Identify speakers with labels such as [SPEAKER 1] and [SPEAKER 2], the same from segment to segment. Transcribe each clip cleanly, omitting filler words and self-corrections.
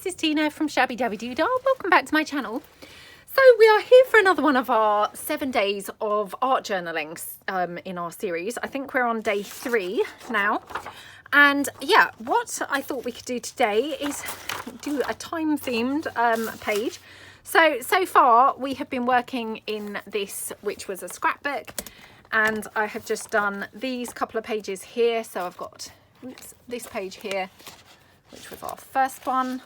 [SPEAKER 1] this is Tina from Shabbydabbydoodah. Welcome back to my channel. So we are here for another one of our 7 days of art journaling in our series. I think we're on day 3 now. And yeah, what I thought we could do today is do a time-themed page. So far we have been working in this, which was a scrapbook, and I have just done these couple of pages here. So I've got this page here, which was our first one,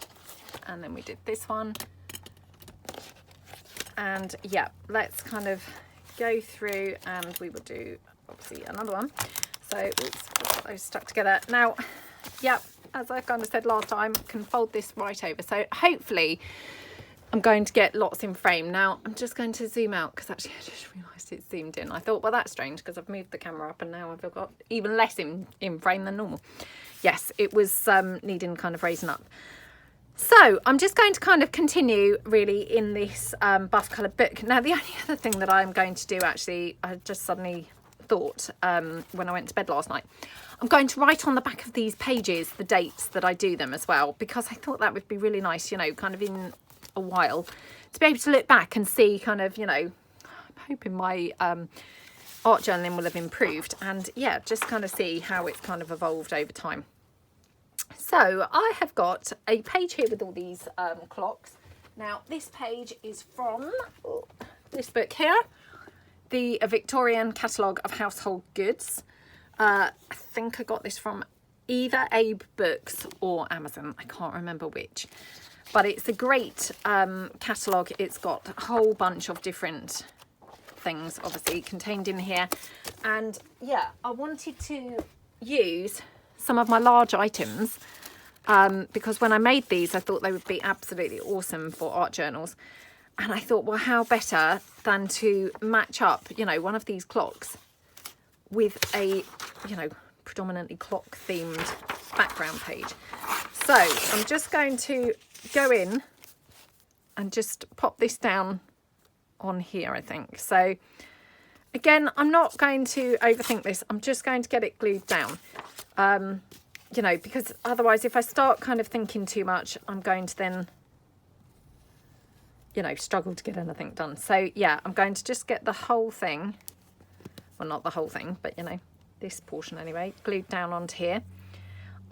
[SPEAKER 1] and then we did this one. And yeah, let's kind of go through, and we will do obviously another one. So oops, got those stuck together. Now, yeah, as I kind of said last time, I can fold this right over. So hopefully I'm going to get lots in frame. Now I'm just going to zoom out because actually I just realised it's zoomed in. I thought, well, that's strange because I've moved the camera up and now I've got even less in frame than normal. Yes, it was needing kind of raising up. So I'm just going to kind of continue really in this buff coloured book. Now the only other thing that I'm going to do, actually, I just suddenly thought when I went to bed last night, I'm going to write on the back of these pages the dates that I do them as well, because I thought that would be really nice, you know, kind of in a while to be able to look back and see kind of, you know, I'm hoping my art journaling will have improved, and yeah, just kind of see how it's kind of evolved over time. So I have got a page here with all these clocks. Now this page is from this book here, the Victorian Catalogue of Household Goods. I think I got this from either Abe Books or Amazon. I can't remember which, but it's a great catalogue. It's got a whole bunch of different things obviously contained in here, and yeah, I wanted to use some of my large items because when I made these I thought they would be absolutely awesome for art journals, and I thought, well, how better than to match up, you know, one of these clocks with a, you know, predominantly clock themed background page. So I'm just going to go in and just pop this down on here, I think. So again, I'm not going to overthink this. I'm just going to get it glued down. You know, because otherwise if I start kind of thinking too much, I'm going to then, you know, struggle to get anything done. So yeah, I'm going to just get the whole thing, well, not the whole thing, but you know, this portion anyway, glued down onto here.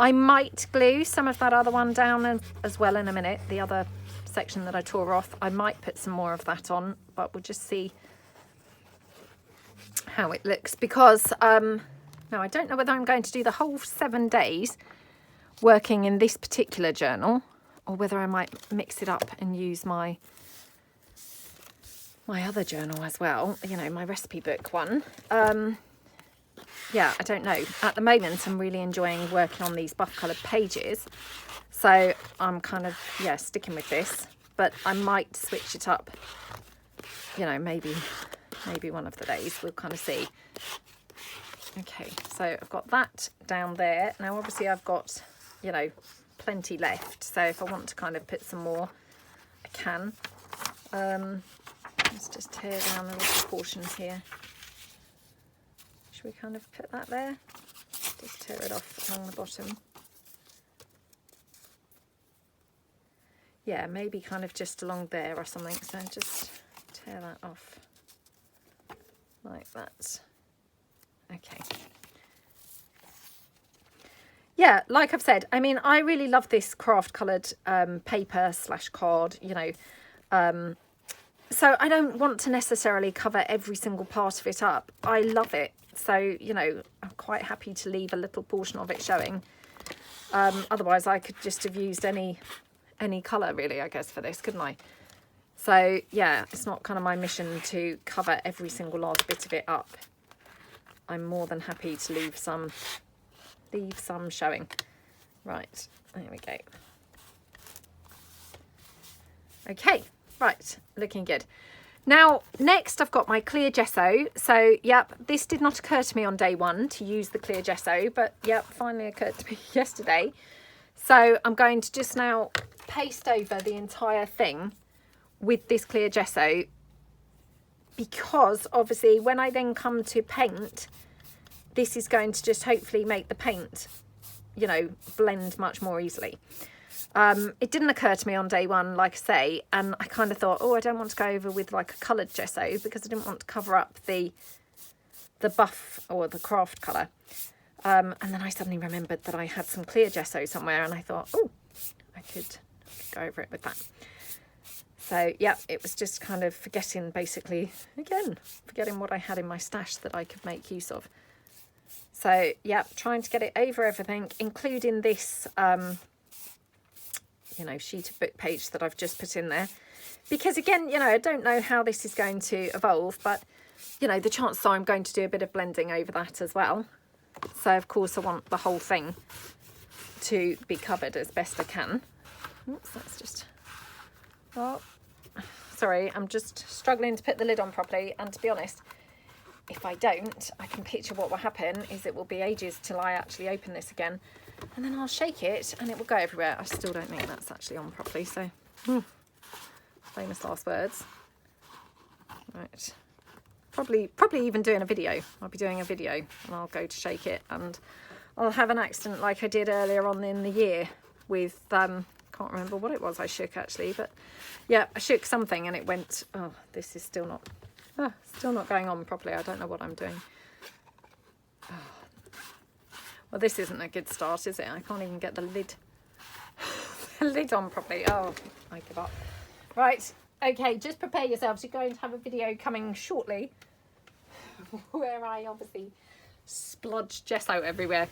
[SPEAKER 1] I might glue some of that other one down as well in a minute, the other section that I tore off. I might put some more of that on, but we'll just see how it looks, because now I don't know whether I'm going to do the whole 7 days working in this particular journal, or whether I might mix it up and use my other journal as well, you know, my recipe book one. Yeah, I don't know. At the moment I'm really enjoying working on these buff coloured pages, so I'm kind of, yeah, sticking with this, but I might switch it up, you know, maybe one of the days, we'll kind of see. Okay, so I've got that down there. Now obviously I've got, you know, plenty left, so if I want to kind of put some more, I can. Let's just tear down the little portions here. Should we kind of put that there? Just tear it off along the bottom. Yeah, maybe kind of just along there or something, so just tear that off like that. Okay. Yeah, like I've said, I mean, I really love this craft coloured paper / card, you know. So I don't want to necessarily cover every single part of it up. I love it. So, you know, I'm quite happy to leave a little portion of it showing. Otherwise, I could just have used any colour, really, I guess, for this, couldn't I? So, yeah, it's not kind of my mission to cover every single last bit of it up. I'm more than happy to leave some showing. Right, there we go. Okay, right, looking good. Now, next I've got my clear gesso. So, yep, this did not occur to me on day 1 to use the clear gesso, but yep, finally occurred to me yesterday. So I'm going to just now paste over the entire thing with this clear gesso, because obviously when I then come to paint, this is going to just hopefully make the paint, you know, blend much more easily. It didn't occur to me on day one, like I say, and I kind of thought, oh, I don't want to go over with like a coloured gesso because I didn't want to cover up the buff or the craft colour. And then I suddenly remembered that I had some clear gesso somewhere, and I thought, oh, I could go over it with that. So yeah, it was just kind of forgetting, basically, again, forgetting what I had in my stash that I could make use of. So yeah, trying to get it over everything, including this, you know, sheet of book page that I've just put in there. Because again, you know, I don't know how this is going to evolve, but, you know, the chances are I'm going to do a bit of blending over that as well. So of course I want the whole thing to be covered as best I can. Oops, that's just, oh, sorry, I'm just struggling to put the lid on properly, and to be honest, if I don't, I can picture what will happen is it will be ages till I actually open this again, and then I'll shake it and it will go everywhere. I still don't think that's actually on properly, so famous last words. Right, probably even doing a video. I'll be doing a video and I'll go to shake it, and I'll have an accident like I did earlier on in the year with can't remember what it was I shook actually, but yeah, I shook something and it went, oh, this is still not going on properly. I don't know what I'm doing. Oh. Well, this isn't a good start, is it? I can't even get the lid on properly. Oh, I give up. Right, okay, just prepare yourselves. You're going to have a video coming shortly where I obviously splodge gesso everywhere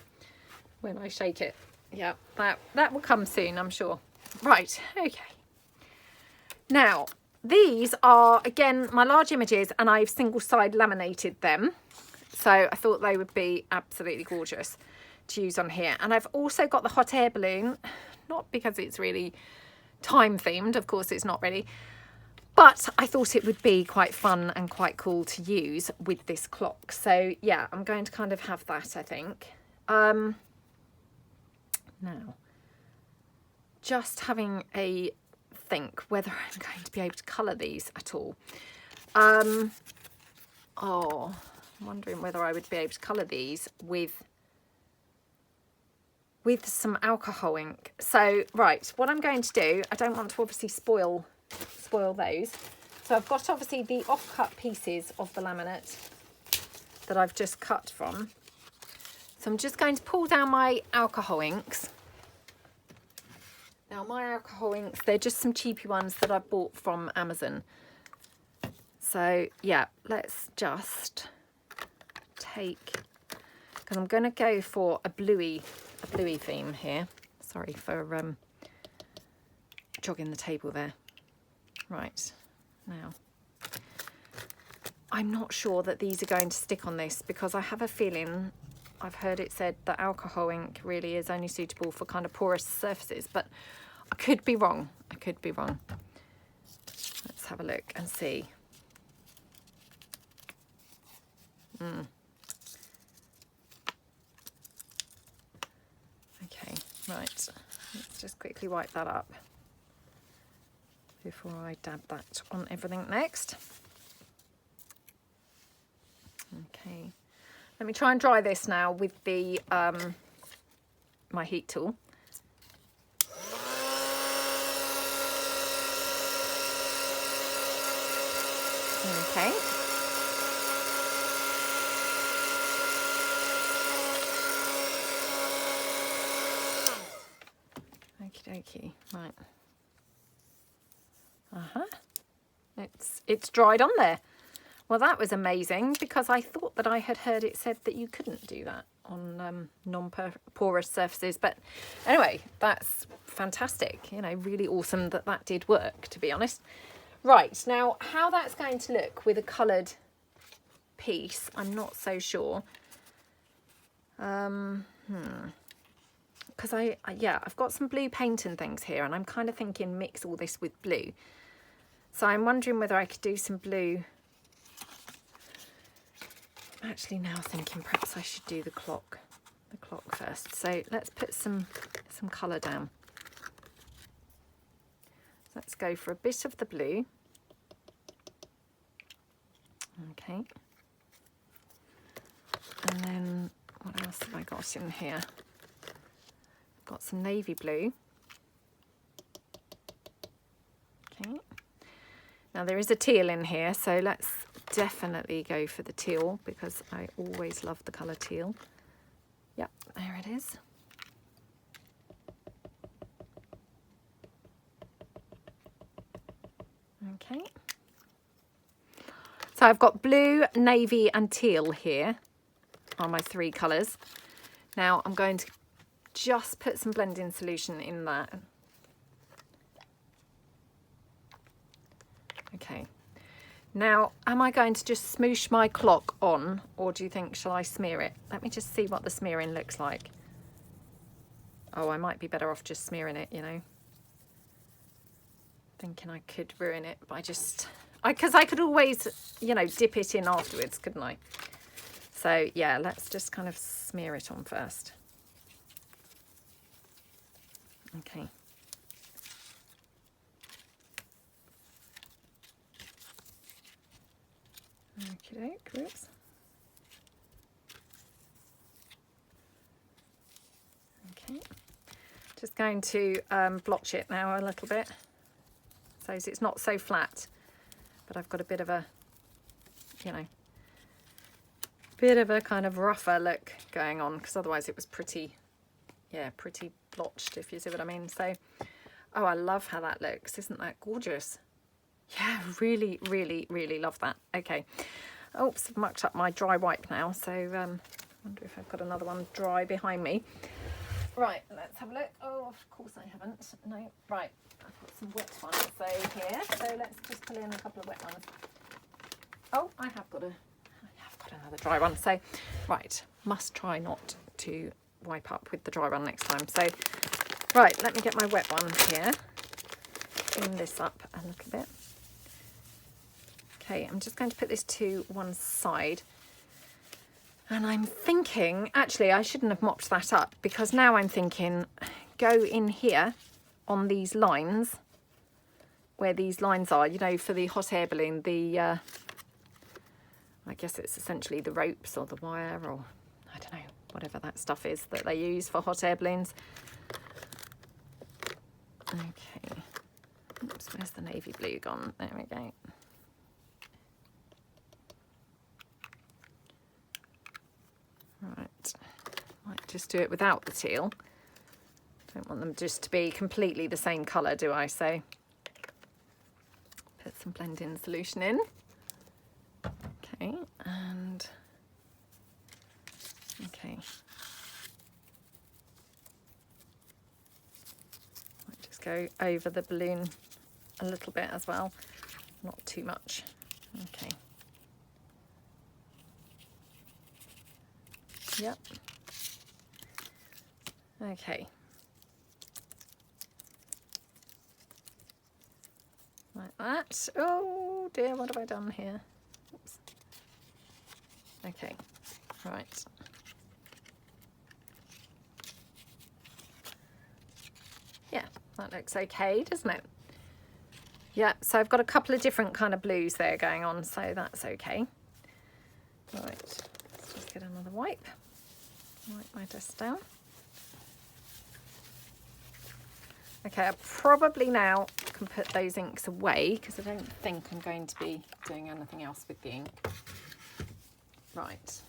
[SPEAKER 1] when I shake it. Yeah, that will come soon, I'm sure. Right, okay. Now, these are, again, my large images, and I've single side laminated them. So I thought they would be absolutely gorgeous to use on here. And I've also got the hot air balloon, not because it's really time themed, of course it's not really, but I thought it would be quite fun and quite cool to use with this clock. So yeah, I'm going to kind of have that, I think. Now, just having a think whether I'm going to be able to colour these at all. Oh, I'm wondering whether I would be able to colour these with some alcohol ink. So, right, what I'm going to do, I don't want to obviously spoil those. So I've got obviously the off-cut pieces of the laminate that I've just cut from. So I'm just going to pull down my alcohol inks. Now my alcohol inks, they're just some cheapy ones that I bought from Amazon. So yeah, let's just take, because I'm going to go for a bluey theme here. Sorry for jogging the table there. Right, now I'm not sure that these are going to stick on this, because I have a feeling, I've heard it said that alcohol ink really is only suitable for kind of porous surfaces, but I could be wrong. I could be wrong. Let's have a look and see. Okay, right. Let's just quickly wipe that up before I dab that on everything next. Okay. Let me try and dry this now with the my heat tool. Okay. Okie dokie. Right. It's dried on there. Well, that was amazing, because I thought that I had heard it said that you couldn't do that on non-porous surfaces. But anyway, that's fantastic. You know, really awesome that that did work, to be honest. Right, now how that's going to look with a coloured piece, I'm not so sure. Because I've got some blue paint and things here, and I'm kind of thinking mix all this with blue. So I'm wondering whether I could do some blue. I'm actually now thinking perhaps I should do the clock first. So let's put some colour down. Let's go for a bit of the blue. Okay. And then what else have I got in here? I've got some navy blue. Okay. Now there is a teal in here, so let's definitely go for the teal because I always love the colour teal. Yep, there it is. Okay. So I've got blue, navy and teal here are my three colours. Now I'm going to just put some blending solution in that. Okay, now am I going to just smoosh my clock on, or do you think, shall I smear it? Let me just see what the smearing looks like. Oh, I might be better off just smearing it, you know. Thinking I could ruin it, but because I could always, you know, dip it in afterwards, couldn't I? So yeah, let's just kind of smear it on first. Okay. Okey-doke, whoops. Okay, just going to blotch it now a little bit so it's not so flat, but I've got a bit of a, you know, bit of a kind of rougher look going on, because otherwise it was pretty, yeah, pretty blotched, if you see what I mean. So, oh, I love how that looks. Isn't that gorgeous? Yeah, really, really, really love that. Okay. Oops, I've mucked up my dry wipe now. So, wonder if I've got another one dry behind me. Right, let's have a look. Oh, of course I haven't. No, right. I've got some wet ones here. So let's just pull in a couple of wet ones. Oh, I have got another dry one. So, right, must try not to wipe up with the dry one next time. So, right, let me get my wet one here. Clean this up a little bit. Okay, I'm just going to put this to one side. And I'm thinking, actually, I shouldn't have mopped that up, because now I'm thinking, go in here on these lines, where these lines are, you know, for the hot air balloon, the, I guess it's essentially the ropes or the wire, or I don't know, whatever that stuff is that they use for hot air balloons. Okay. Oops, where's the navy blue gone? There we go. Right, might just do it without the teal. Don't want them just to be completely the same colour, do I? So put some blend-in solution in. Okay, and okay. Might just go over the balloon a little bit as well, not too much. Okay. Yep. Okay. Like that. Oh dear, what have I done here? Oops. Okay, right. Yeah, that looks okay, doesn't it? Yeah, so I've got a couple of different kind of blues there going on, so that's okay. Right, let's just get another wipe. Wipe my desk down. Okay, I probably now can put those inks away, because I don't think I'm going to be doing anything else with the ink. Right.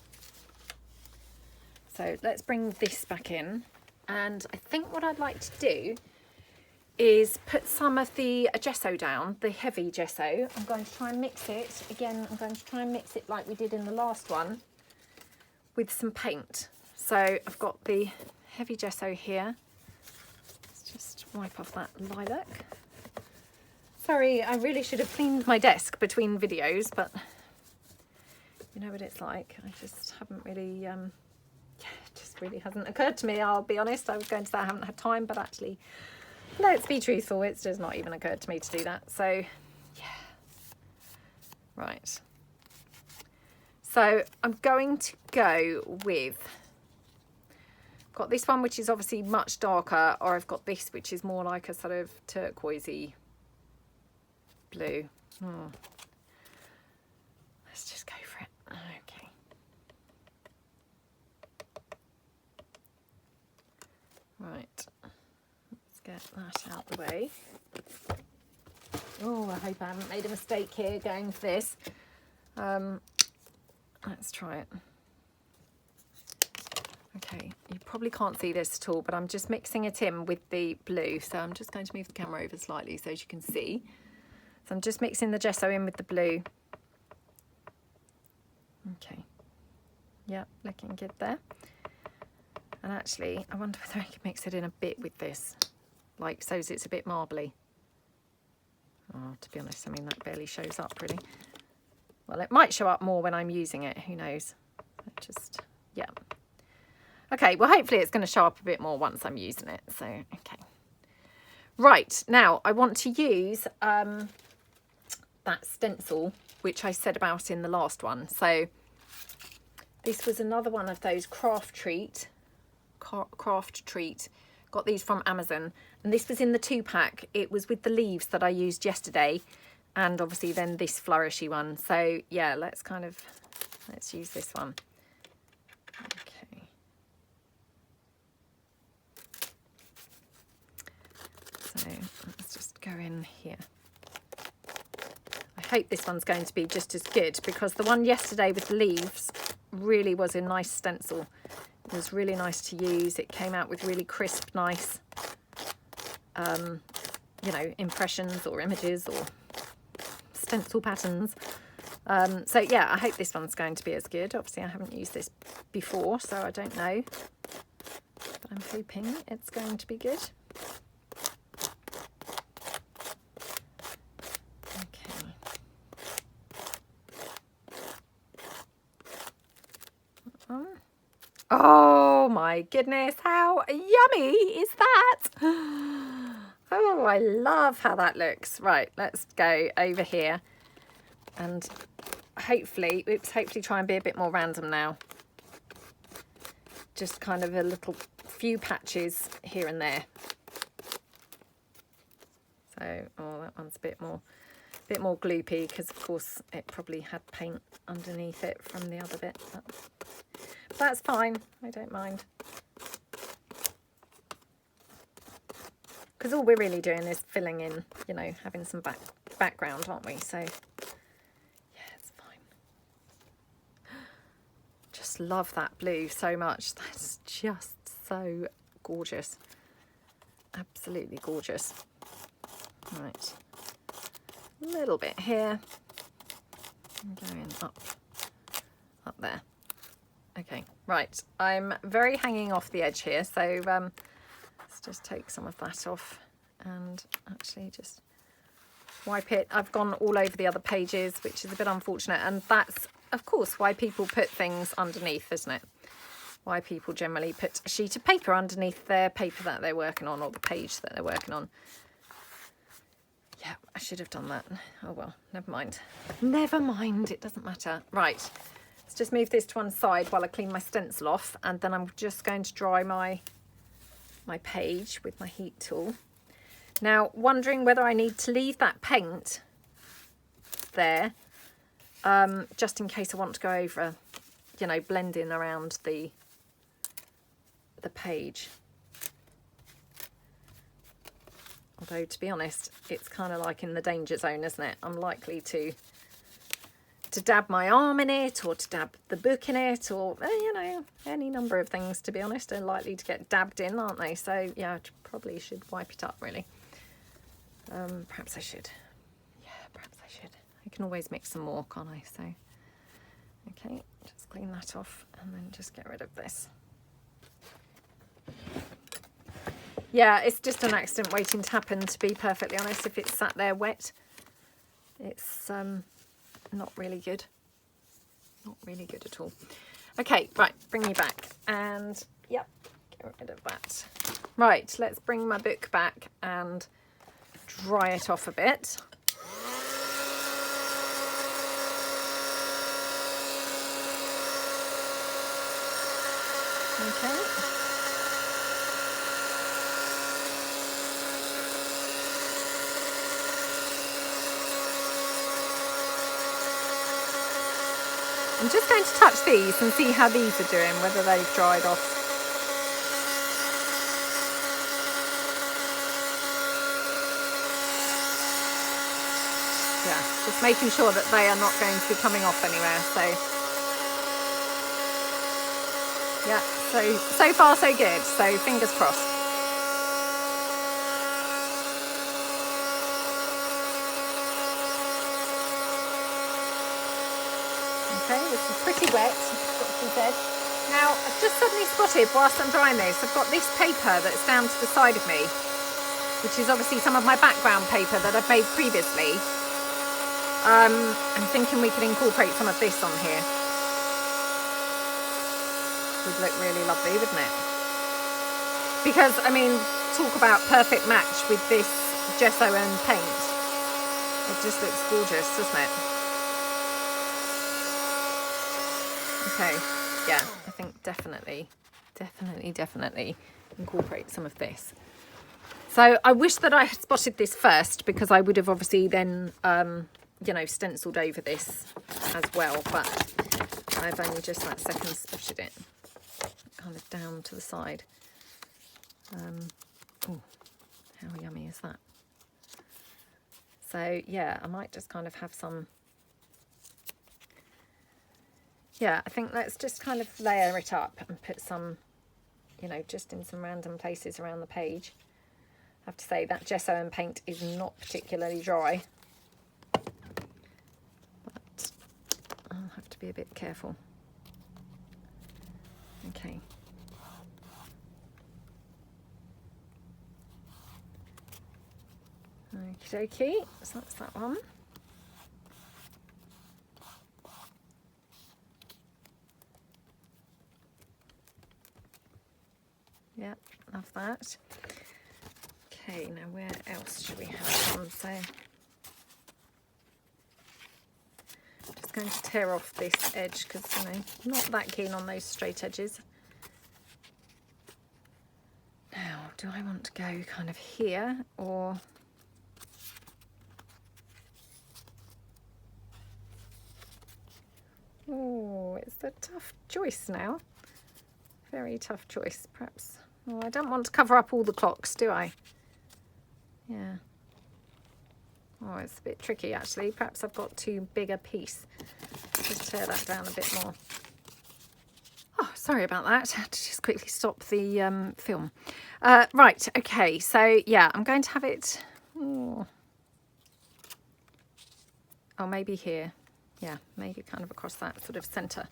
[SPEAKER 1] So let's bring this back in. And I think what I'd like to do is put some of the gesso down, the heavy gesso. I'm going to try and mix it. Again, I'm going to try and mix it like we did in the last one with some paint. So I've got the heavy gesso here. Let's just wipe off that lilac. Sorry, I really should have cleaned my desk between videos, but you know what it's like. I just haven't really, yeah, it just really hasn't occurred to me. I'll be honest, I was going to say I haven't had time, but actually, let's be truthful, it's just not even occurred to me to do that. So, yeah. Right. So I'm going to go with, got this one, which is obviously much darker, or I've got this, which is more like a sort of turquoisey blue. Let's just go for it. Okay. Right. Let's get that out the way. Oh, I hope I haven't made a mistake here going for this. Let's try it. Okay, you probably can't see this at all, but I'm just mixing it in with the blue. So I'm just going to move the camera over slightly so as you can see. So I'm just mixing the gesso in with the blue. Okay. Yeah, looking good there. And actually, I wonder whether I can mix it in a bit with this, like so it's a bit marbly. Oh, to be honest, I mean, that barely shows up really. Well, it might show up more when I'm using it, who knows. Just, yeah. Okay, well, hopefully it's going to show up a bit more once I'm using it. So, okay. Right, now I want to use that stencil, which I said about in the last one. So this was another one of those craft treat. Got these from Amazon, and this was in the 2-pack. It was with the leaves that I used yesterday, and obviously then this flourishy one. So yeah, let's use this one. Okay. So let's just go in here. I hope this one's going to be just as good, because the one yesterday with the leaves really was a nice stencil. It was really nice to use. It came out with really crisp, nice, you know, impressions or images or stencil patterns. So yeah, I hope this one's going to be as good. Obviously I haven't used this before, so I don't know, but I'm hoping it's going to be good. Okay. Oh my goodness, how yummy is that? Oh, I love how that looks. Right, let's go over here and hopefully try and be a bit more random now. Just kind of a little few patches here and there. So, oh, that one's a bit more gloopy, because of course it probably had paint underneath it from the other bit. But that's fine, I don't mind. Because all we're really doing is filling in, you know, having some background, aren't we? So, yeah, it's fine. Just love that blue so much. That's just so gorgeous. Absolutely gorgeous. Right. A little bit here. I'm going up there. Okay, right. I'm very hanging off the edge here, so let's just take some of that off and actually just wipe it. I've gone all over the other pages, which is a bit unfortunate, and that's of course why people put things underneath, isn't it? Why people generally put a sheet of paper underneath their paper that they're working on, or the page that they're working on. Yeah, I should have done that. Oh well, never mind. Never mind, it doesn't matter. Right. Let's just move this to one side while I clean my stencil off, and then I'm just going to dry my page with my heat tool. Now, wondering whether I need to leave that paint there, just in case I want to go over, you know, blending around the page. Although, to be honest, it's kind of like in the danger zone, isn't it? I'm likely to dab my arm in it, or to dab the book in it, or, you know, any number of things, to be honest, are likely to get dabbed in, aren't they? So, yeah, I probably should wipe it up, really. Perhaps I should. Yeah, perhaps I should. I can always mix some more, can't I? So, okay, just clean that off and then just get rid of this. Yeah, it's just an accident waiting to happen, to be perfectly honest. If it's sat there wet, it's not really good. Not really good at all. Okay, right, bring me back. And, yep, get rid of that. Right, let's bring my book back and dry it off a bit. Okay. I'm just going to touch these and see how these are doing, whether they've dried off. Yeah, just making sure that they are not going to be coming off anywhere. So yeah, so far so good. So fingers crossed. Okay, this is pretty wet, got to be said. Now, I've just suddenly spotted whilst I'm drying this, I've got this paper that's down to the side of me, which is obviously some of my background paper that I've made previously. I'm thinking we could incorporate some of this on here. Would look really lovely, wouldn't it? Because, I mean, talk about perfect match with this gesso and paint. It just looks gorgeous, doesn't it? Okay, yeah, I think definitely incorporate some of this. So I wish that I had spotted this first, because I would have obviously then, you know, stenciled over this as well, but I've only just that second spotted it, kind of down to the side. Oh, how yummy is that? So yeah, I might just kind of have some. Yeah, I think let's just kind of layer it up and put some, you know, just in some random places around the page. I have to say that gesso and paint is not particularly dry, but I'll have to be a bit careful. Okay. Okie dokie, so that's that one. Yep, love that. Okay, now where else should we have some? So just going to tear off this edge because, you know, I'm not that keen on those straight edges. Now, do I want to go kind of here or... Oh, it's a tough choice now. Very tough choice, perhaps. Oh, I don't want to cover up all the clocks, do I? Yeah. Oh, it's a bit tricky, actually. Perhaps I've got too big a piece. Just tear that down a bit more. Oh, sorry about that. I had to just quickly stop the film. Right, okay. So, yeah, I'm going to have it... Oh, maybe here. Yeah, maybe kind of across that sort of centre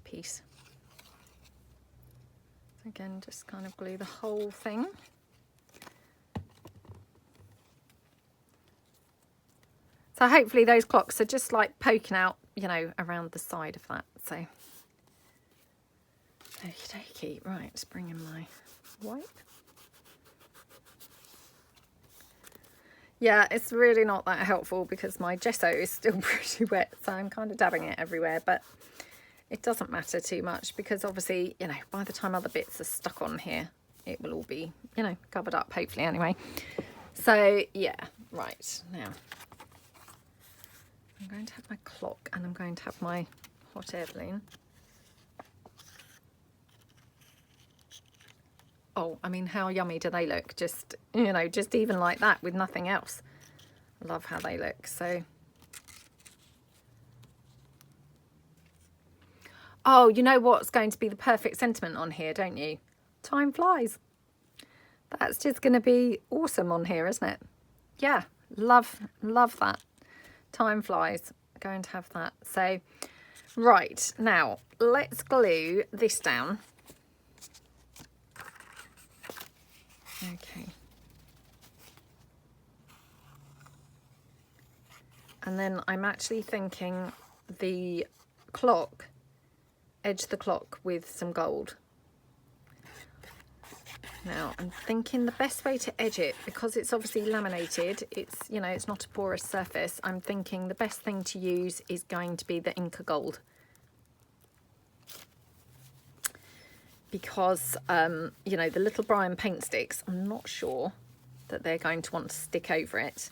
[SPEAKER 1] piece. Again, just kind of glue the whole thing. So hopefully those clocks are just like poking out, you know, around the side of that. So, okie dokie. Right, let's bring in my wipe. Yeah, it's really not that helpful because my gesso is still pretty wet, so I'm kind of dabbing it everywhere, but it doesn't matter too much because obviously, you know, by the time other bits are stuck on here, it will all be, you know, covered up, hopefully anyway. So, yeah, right, now I'm going to have my clock and I'm going to have my hot air balloon. Oh, I mean, how yummy do they look? Just, you know, just even like that with nothing else. I love how they look. So, oh, you know what's going to be the perfect sentiment on here, don't you? Time flies. That's just going to be awesome on here, isn't it? Yeah, love that. Time flies. Going to have that. So, right, now let's glue this down. Okay. And then I'm actually thinking the clock, edge the clock with some gold. Now I'm thinking the best way to edge it, because it's obviously laminated, it's, you know, it's not a porous surface, I'm thinking the best thing to use is going to be the Inca Gold. Because, you know, the little Brian paint sticks, I'm not sure that they're going to want to stick over it,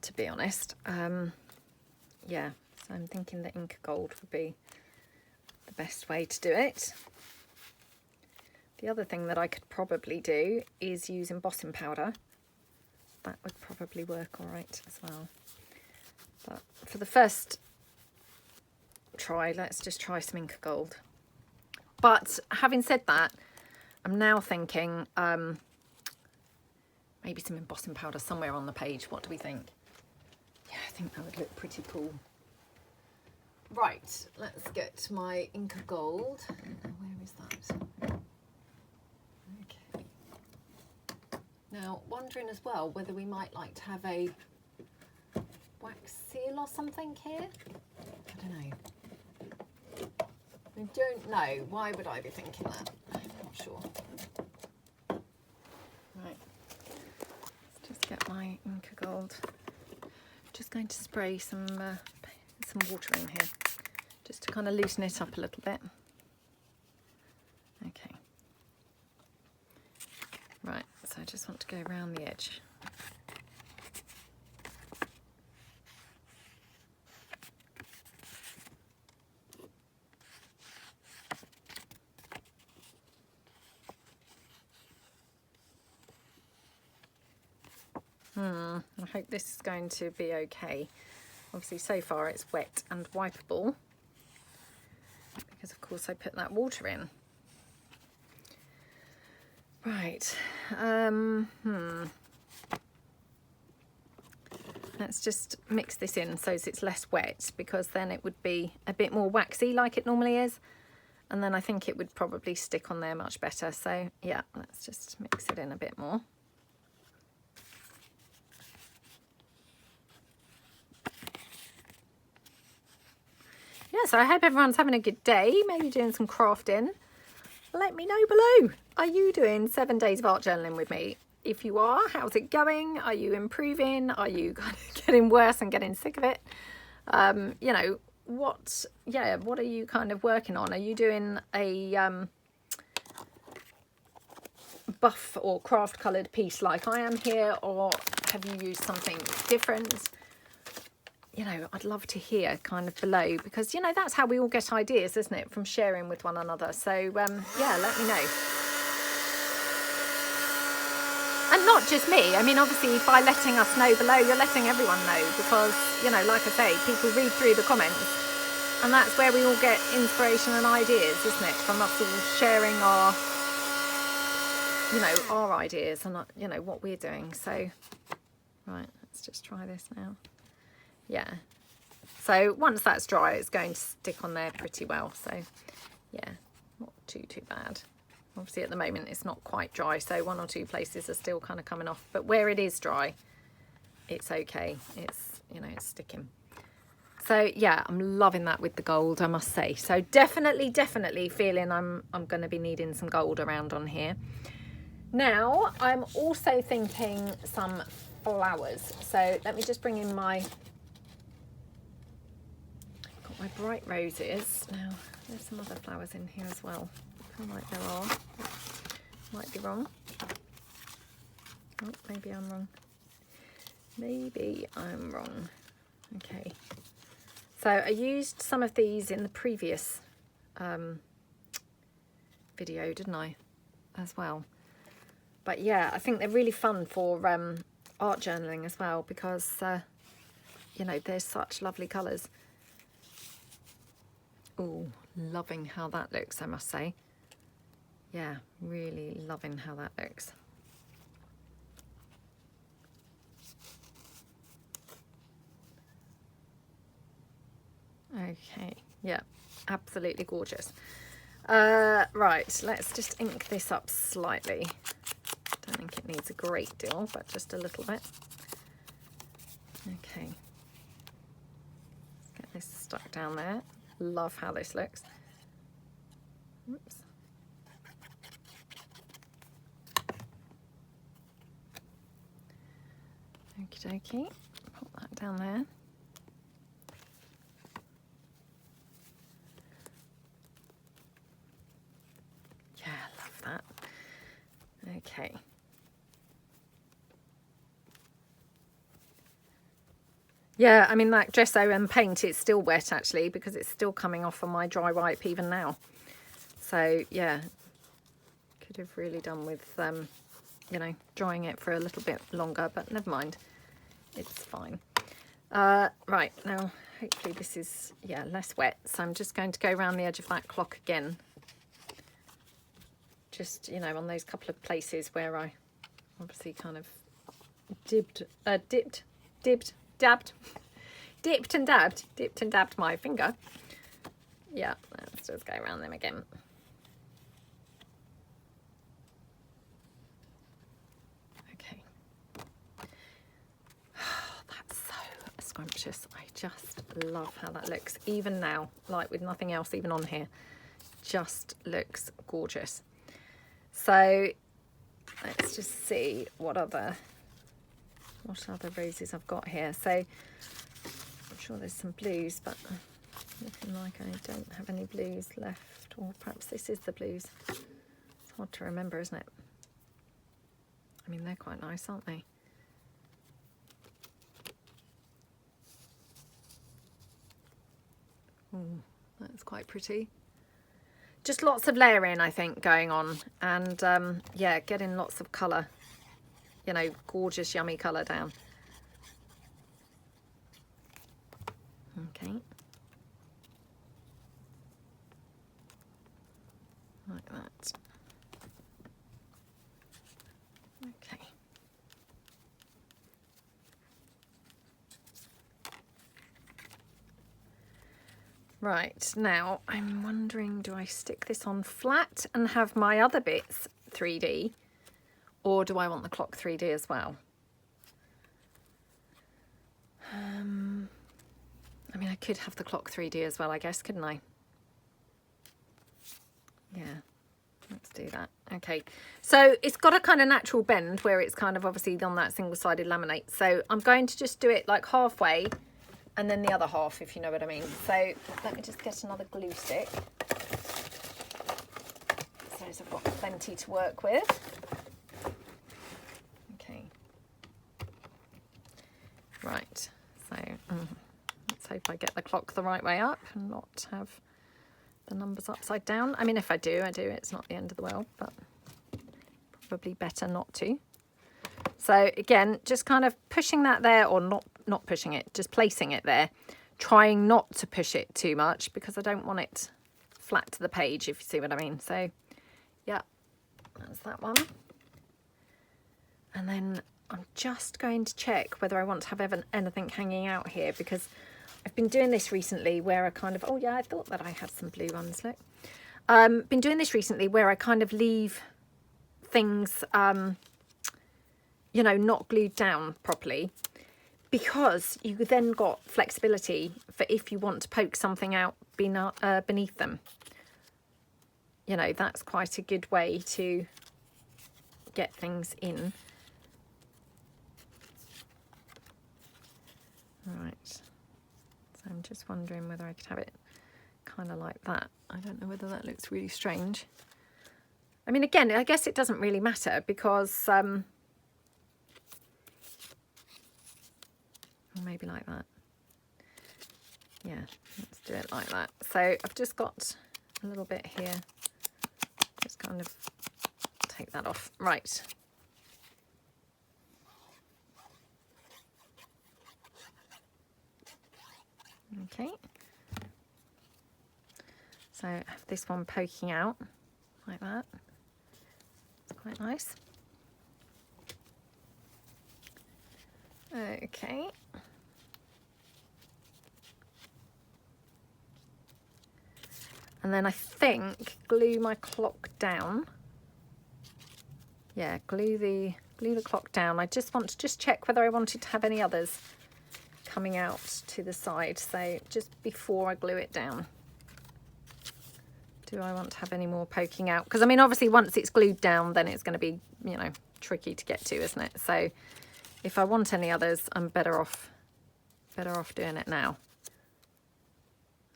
[SPEAKER 1] to be honest. Yeah, so I'm thinking the Inca Gold would be the best way to do it. The other thing that I could probably do is use embossing powder that would probably work all right as well. But for the first try, let's just try some Inca Gold. But having said that, I'm now thinking maybe some embossing powder somewhere on the page. What do we think? Yeah, I think that would look pretty cool. Right, let's get my Inca Gold. Where is that? Okay. Now, wondering as well whether we might like to have a wax seal or something here. I don't know. I don't know. Why would I be thinking that? I'm not sure. Right. Let's just get my Inca Gold. Just going to spray some water in here, just to kind of loosen it up a little bit. Okay. Right. So I just want to go around the edge. I hope this is going to be okay. Obviously so far it's wet and wipeable because of course I put that water in. Right, let's just mix this in so it's less wet, because then it would be a bit more waxy like it normally is, and then I think it would probably stick on there much better. So yeah, let's just mix it in a bit more. Yeah, so I hope everyone's having a good day, maybe doing some crafting. Let me know below. Are you doing 7 days of art journaling with me? If you are, how's it going? Are you improving? Are you kind of getting worse and getting sick of it? You know, what are you kind of working on? Are you doing a buff or craft coloured piece like I am here, or have you used something different? You know, I'd love to hear kind of below, because, you know, that's how we all get ideas, isn't it? From sharing with one another. So, yeah, let me know. And not just me. I mean, obviously, by letting us know below, you're letting everyone know, because, you know, like I say, people read through the comments, and that's where we all get inspiration and ideas, isn't it? From us all sharing our, you know, our ideas and, you know, what we're doing. So, right, let's just try this now. Yeah, so once that's dry, it's going to stick on there pretty well. So yeah, not too bad. Obviously at the moment it's not quite dry, so one or two places are still kind of coming off, but where it is dry, it's okay. It's, you know, it's sticking. So yeah, I'm loving that with the gold, I must say. So definitely feeling I'm going to be needing some gold around on here. Now I'm also thinking some flowers. So let me just bring in my bright roses. Now there's some other flowers in here as well. I feel like there are. Might be wrong. Oh, maybe I'm wrong. Maybe I'm wrong. Okay. So I used some of these in the previous video, didn't I? As well. But yeah, I think they're really fun for art journaling as well, because you know, they're such lovely colours. Oh, loving how that looks, I must say. Yeah, really loving how that looks. Okay, yeah, absolutely gorgeous. Right, let's just ink this up slightly. Don't think it needs a great deal, but just a little bit. Okay. Let's get this stuck down there. Love how this looks. Oops. Okie dokie. Put that down there. Yeah, love that. Okay. Yeah, I mean, that gesso and paint, it's still wet actually, because it's still coming off on my dry wipe even now. So yeah, could have really done with you know, drying it for a little bit longer, but never mind, it's fine. Right, now hopefully this is, yeah, less wet, so I'm just going to go around the edge of that clock again, just, you know, on those couple of places where I obviously kind of dipped and dabbed my finger. Yeah, let's just go around them again. Okay. Oh, that's so scrumptious. I just love how that looks, even now, like with nothing else even on here. Just looks gorgeous. So let's just see what other roses I've got here. So I'm sure there's some blues, but looking like I don't have any blues left, or perhaps this is the blues. It's hard to remember, isn't it? I mean, they're quite nice, aren't they? Oh, that's quite pretty. Just lots of layering, I think, going on, and yeah, getting lots of colour, you know, gorgeous, yummy colour down. Okay. Like that. Okay. Right, now I'm wondering, do I stick this on flat and have my other bits 3D, or do I want the clock 3D as well? I mean, I could have the clock 3D as well, I guess, couldn't I? Yeah, let's do that. Okay, so it's got a kind of natural bend where it's kind of obviously on that single-sided laminate. So I'm going to just do it like halfway and then the other half, if you know what I mean. So let me just get another glue stick. So I've got plenty to work with. Okay. Right, so let's hope I get the clock the right way up and not have the numbers upside down. I mean, if I do, it's not the end of the world, but probably better not to. So again, just kind of pushing that there, or not pushing it, just placing it there, trying not to push it too much because I don't want it flat to the page, if you see what I mean. So yeah, that's that one. And then I'm just going to check whether I want to have anything hanging out here, because I've been doing this recently where I kind of, oh yeah, I thought that I had some blue ones, look. Been doing this recently where I kind of leave things, you know, not glued down properly, because you then got flexibility for if you want to poke something out beneath them. You know, that's quite a good way to get things in. Right, so I'm just wondering whether I could have it kind of like that. I don't know whether that looks really strange. I mean, again, I guess it doesn't really matter because, or maybe like that. Yeah, let's do it like that. So I've just got a little bit here. Just kind of take that off. Right. Okay, so I have this one poking out like that. It's quite nice. Okay. And then I think glue my clock down. Yeah, glue the clock down. I just want to check whether I wanted to have any others coming out to the side, so just before I glue it down, do I want to have any more poking out? Because I mean, obviously once it's glued down, then it's going to be, you know, tricky to get to, isn't it? So if I want any others, I'm better off doing it now.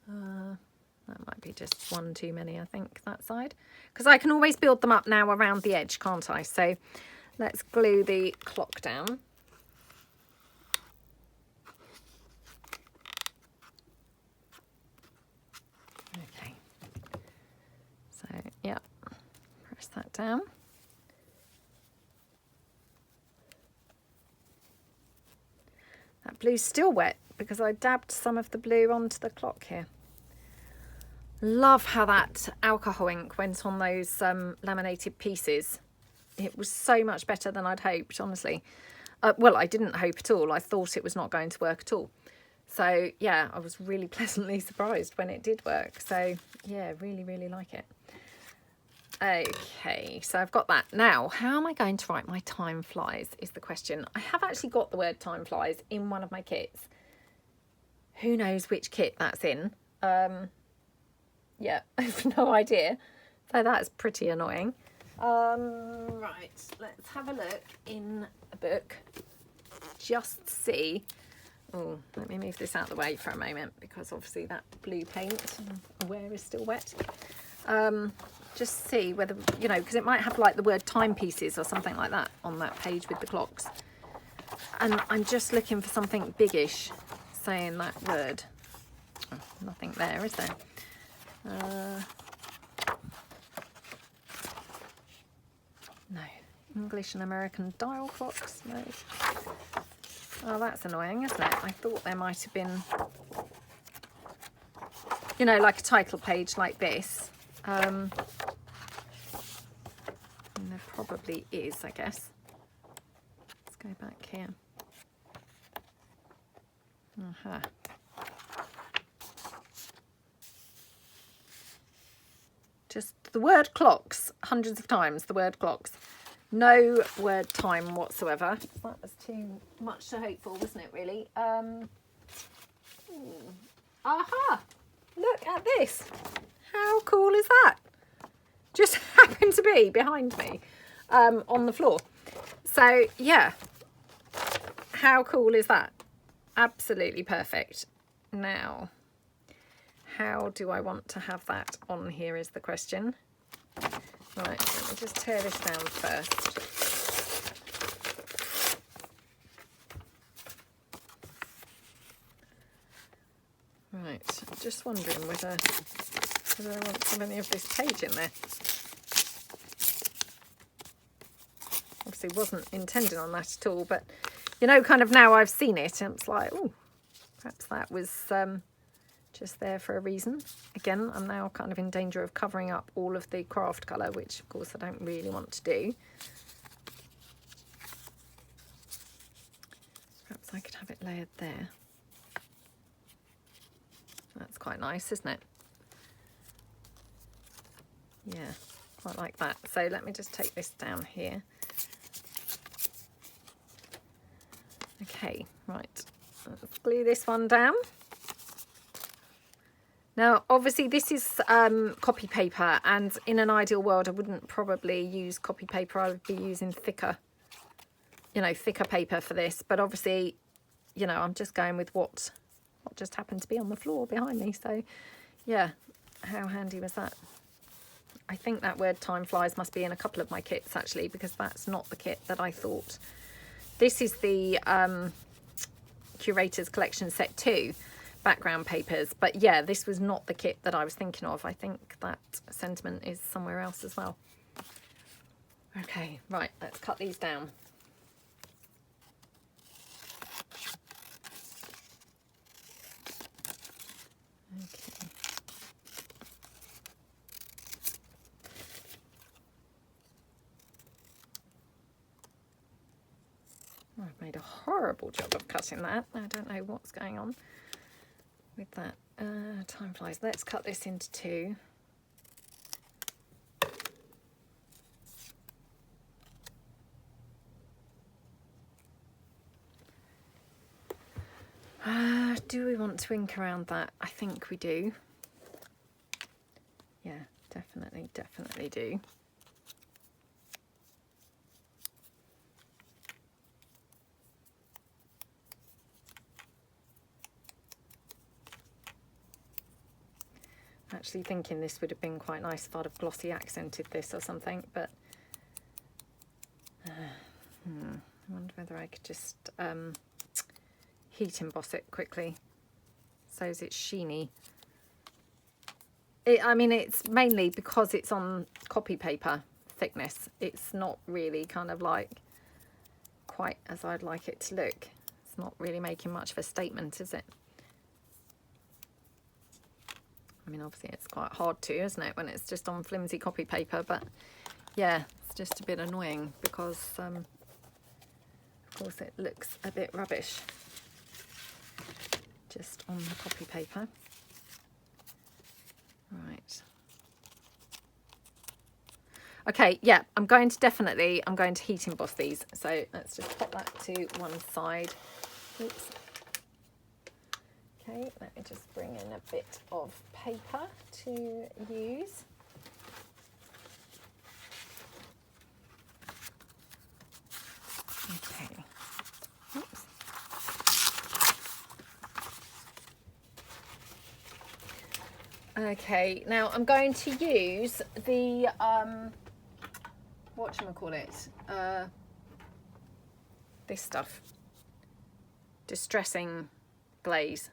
[SPEAKER 1] That might be just one too many, I think, that side, because I can always build them up now around the edge, can't I? So let's glue the clock down. Yeah, press that down. That blue's still wet because I dabbed some of the blue onto the clock here. Love how that alcohol ink went on those laminated pieces. It was so much better than I'd hoped, honestly. Well, I didn't hope at all. I thought it was not going to work at all. So yeah, I was really pleasantly surprised when it did work. So yeah, really, really like it. Okay, so I've got that. Now, how am I going to write my time flies is the question. I have actually got the word time flies in one of my kits. Who knows which kit that's in? Yeah, I have no idea. So that's pretty annoying. Right, let's have a look in a book. Just see. Oh, let me move this out of the way for a moment because obviously that blue paint, I'm aware, is still wet. Just see whether, you know, because it might have like the word timepieces or something like that on that page with the clocks. And I'm just looking for something biggish saying that word. Oh, nothing there, is there? No. English and American dial clocks? No. Oh, that's annoying, isn't it? I thought there might have been, you know, like a title page like this. And there probably is, I guess. Let's go back here. Aha. Just the word clocks, hundreds of times, the word clocks. No word time whatsoever. That was too much to hope for, wasn't it, really? Aha! Look at this. How cool is that? Just happened to be behind me on the floor. So, yeah. How cool is that? Absolutely perfect. Now, how do I want to have that on here is the question. Right, let me just tear this down first. Right, I'm just wondering whether I want to have any of this page in there. Obviously wasn't intending on that at all, but you know, kind of now I've seen it and it's like, oh, perhaps that was just there for a reason. Again, I'm now kind of in danger of covering up all of the craft colour, which of course I don't really want to do. Perhaps I could have it layered there. That's quite nice, isn't it? Yeah, quite like that. So let me just take this down here. Okay, right. Let's glue this one down. Now, obviously this is copy paper, and in an ideal world I wouldn't probably use copy paper. I would be using thicker, you know, thicker paper for this. But obviously, you know, I'm just going with what just happened to be on the floor behind me. So, yeah, how handy was that? I think that word time flies must be in a couple of my kits, actually, because that's not the kit that I thought. This is the Curator's Collection Set 2. Background papers, but yeah, this was not the kit that I was thinking of. I think that sentiment is somewhere else as well. Okay, right, let's cut these down. Okay. I've made a horrible job of cutting that. I don't know what's going on with that. Time flies. Let's cut this into two. Do we want to ink around that? I think we do. Yeah, definitely do. Actually thinking this would have been quite nice if I'd have glossy accented this or something, but I wonder whether I could just heat emboss it quickly so as it's sheeny. I mean, it's mainly because it's on copy paper thickness. It's not really kind of like quite as I'd like it to look. it's not really making much of a statement, is it? I mean, obviously it's quite hard to, isn't it, when it's just on flimsy copy paper, but yeah, it's just a bit annoying because of course it looks a bit rubbish just on the copy paper. Right. Okay, yeah, I'm going to heat emboss these. So let's just pop that to one side. Oops. Okay, let me just bring in a bit of paper to use. Okay. Oops. Okay, now I'm going to use the whatchamacallit, this stuff, distressing glaze.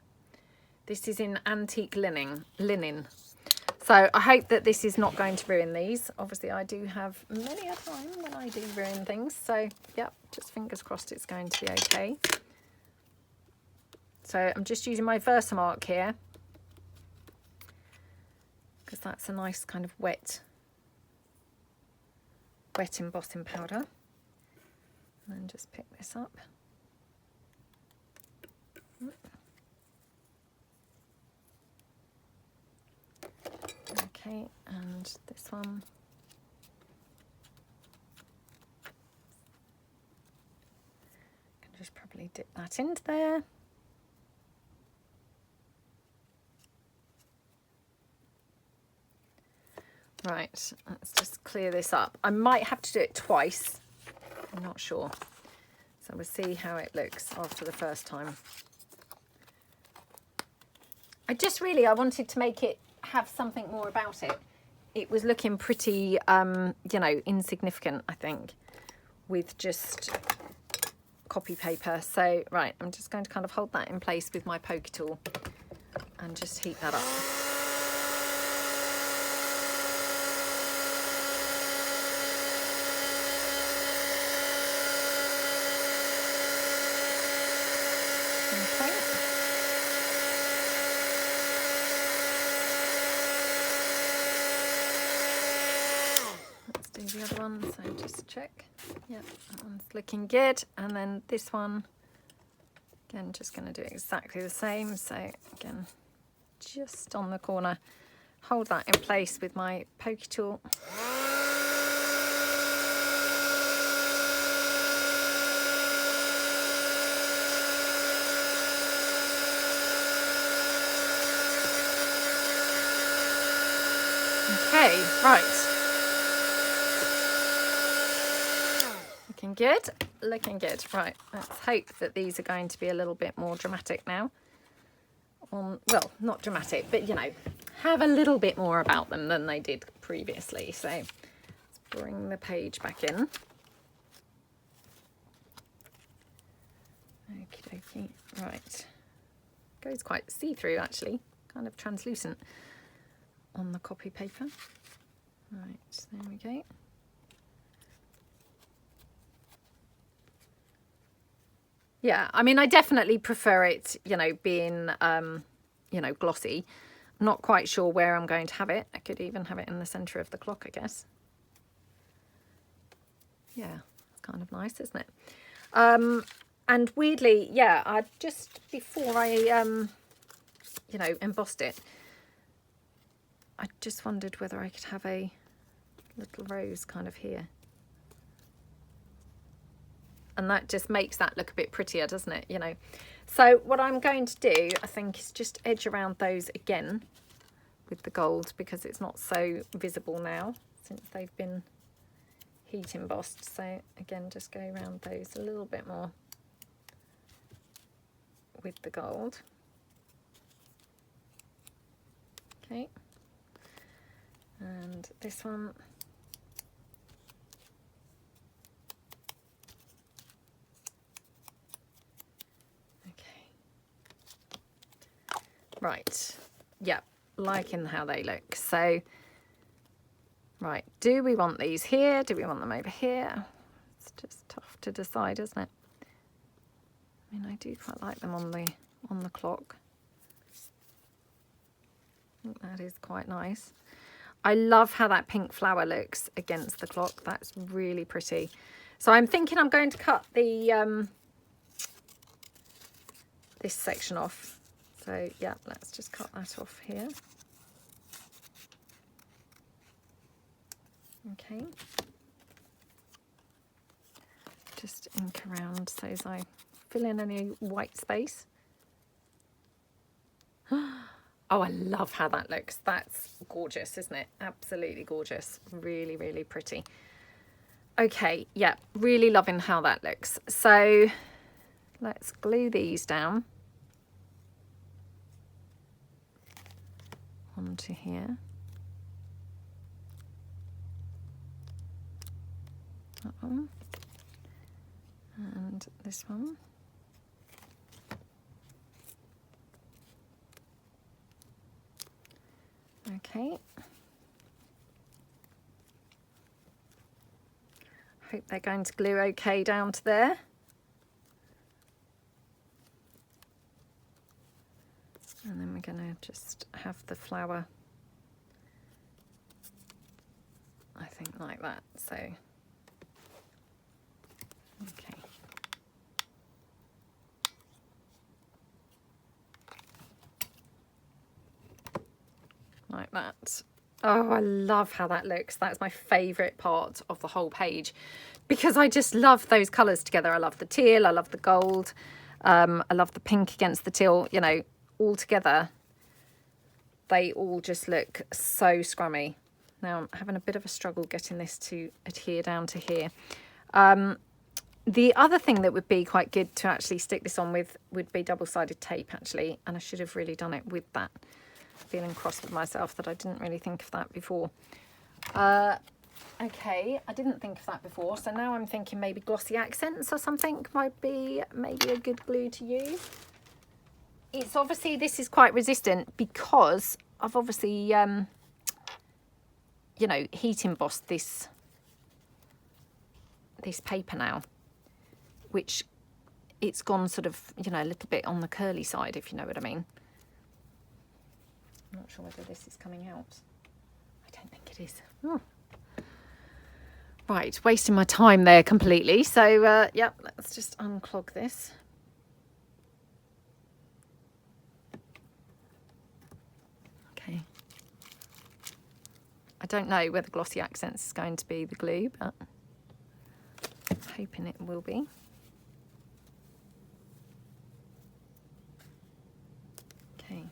[SPEAKER 1] This is in antique linen. So I hope that this is not going to ruin these. Obviously I do have many a time when I do ruin things, so yep, just fingers crossed it's going to be okay. So I'm just using my Versamark here because that's a nice kind of wet embossing powder. And then just pick this up. Okay, and this one. I can just probably dip that into there. Right, let's just clear this up. I might have to do it twice. I'm not sure. So we'll see how it looks after the first time. I wanted to make it have something more about it. It was looking pretty, you know, insignificant, I think, with just copy paper. So, right, I'm just going to kind of hold that in place with my poker tool and just heat that up. Okay. Let's do the other one, so just check. Yep, that one's looking good. And then this one, again, just going to do exactly the same. So again, just on the corner, hold that in place with my poker tool. Okay, right. Looking good, looking good. Right, let's hope that these are going to be a little bit more dramatic now. Well, not dramatic, but you know, have a little bit more about them than they did previously. So let's bring the page back in. Okie dokie. Right. Goes quite see-through actually, kind of translucent on the copy paper. Right, there we go. Yeah, I mean, I definitely prefer it, you know, being, you know, glossy. I'm not quite sure where I'm going to have it. I could even have it in the centre of the clock, I guess. Yeah, it's kind of nice, isn't it? And weirdly, yeah, I just, before I, you know, embossed it, I just wondered whether I could have a little rose kind of here. And that just makes that look a bit prettier, doesn't it? You know. So what I'm going to do, I think, is just edge around those again with the gold because it's not so visible now since they've been heat embossed. So again, just go around those a little bit more with the gold. Okay. And this one. Right, yeah, liking how they look. So, right, do we want these here? Do we want them over here? It's just tough to decide, isn't it? I mean, I do quite like them on the clock. I think that is quite nice. I love how that pink flower looks against the clock. That's really pretty. So I'm thinking I'm going to cut the this section off. So yeah, let's just cut that off here. Okay. Just ink around so as I fill in any white space. Oh, I love how that looks. That's gorgeous, isn't it? Absolutely gorgeous. Really, really pretty. Okay, yeah, really loving how that looks. So let's glue these down onto here. That one. And this one. Okay. Hope they're going to glue okay down to there. And then we're going to just have the flower, I think, like that. So, okay. Like that. Oh, I love how that looks. That's my favourite part of the whole page because I just love those colours together. I love the teal, I love the gold, I love the pink against the teal, you know, all together. They all just look so scrummy. Now I'm having a bit of a struggle getting this to adhere down to here. The other thing that would be quite good to actually stick this on with would be double-sided tape actually, and I should have really done it with that. Feeling cross with myself that I didn't really think of that before. Okay, I didn't think of that before, so now I'm thinking maybe glossy accents or something might be maybe a good glue to use. It's obviously, this is quite resistant because I've obviously you know, heat embossed this paper now, which it's gone sort of, you know, a little bit on the curly side, if you know what I mean. I'm not sure whether this is coming out. I don't think it is. Oh. Right, wasting my time there completely. So, yeah, let's just unclog this. Okay. I don't know whether Glossy Accents is going to be the glue, but I'm hoping it will be. Okay.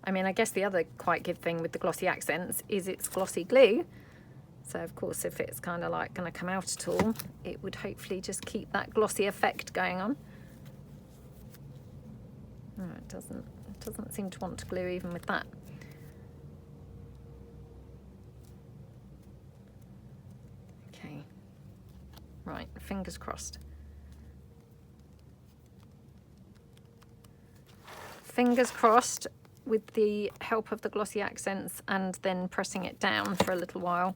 [SPEAKER 1] I mean, I guess the other quite good thing with the Glossy Accents is it's glossy glue. So, of course, if it's kind of like going to come out at all, it would hopefully just keep that glossy effect going on. Oh, it doesn't seem to want to glue even with that. Okay. Right, fingers crossed. Fingers crossed. With the help of the Glossy Accents and then pressing it down for a little while,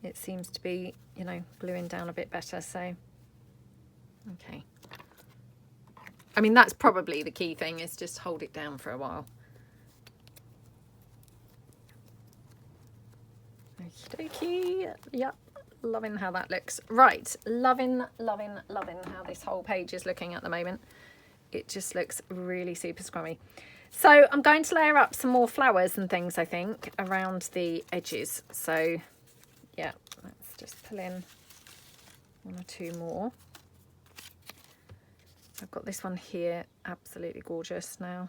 [SPEAKER 1] it seems to be, you know, gluing down a bit better. So, okay. I mean, that's probably the key thing, is just hold it down for a while. Okie dokie. Yep, loving how that looks. Right, loving how this whole page is looking at the moment. It just looks really super scrummy. So I'm going to layer up some more flowers and things, I think, around the edges. So, yeah, let's just pull in one or two more. I've got this one here, absolutely gorgeous now.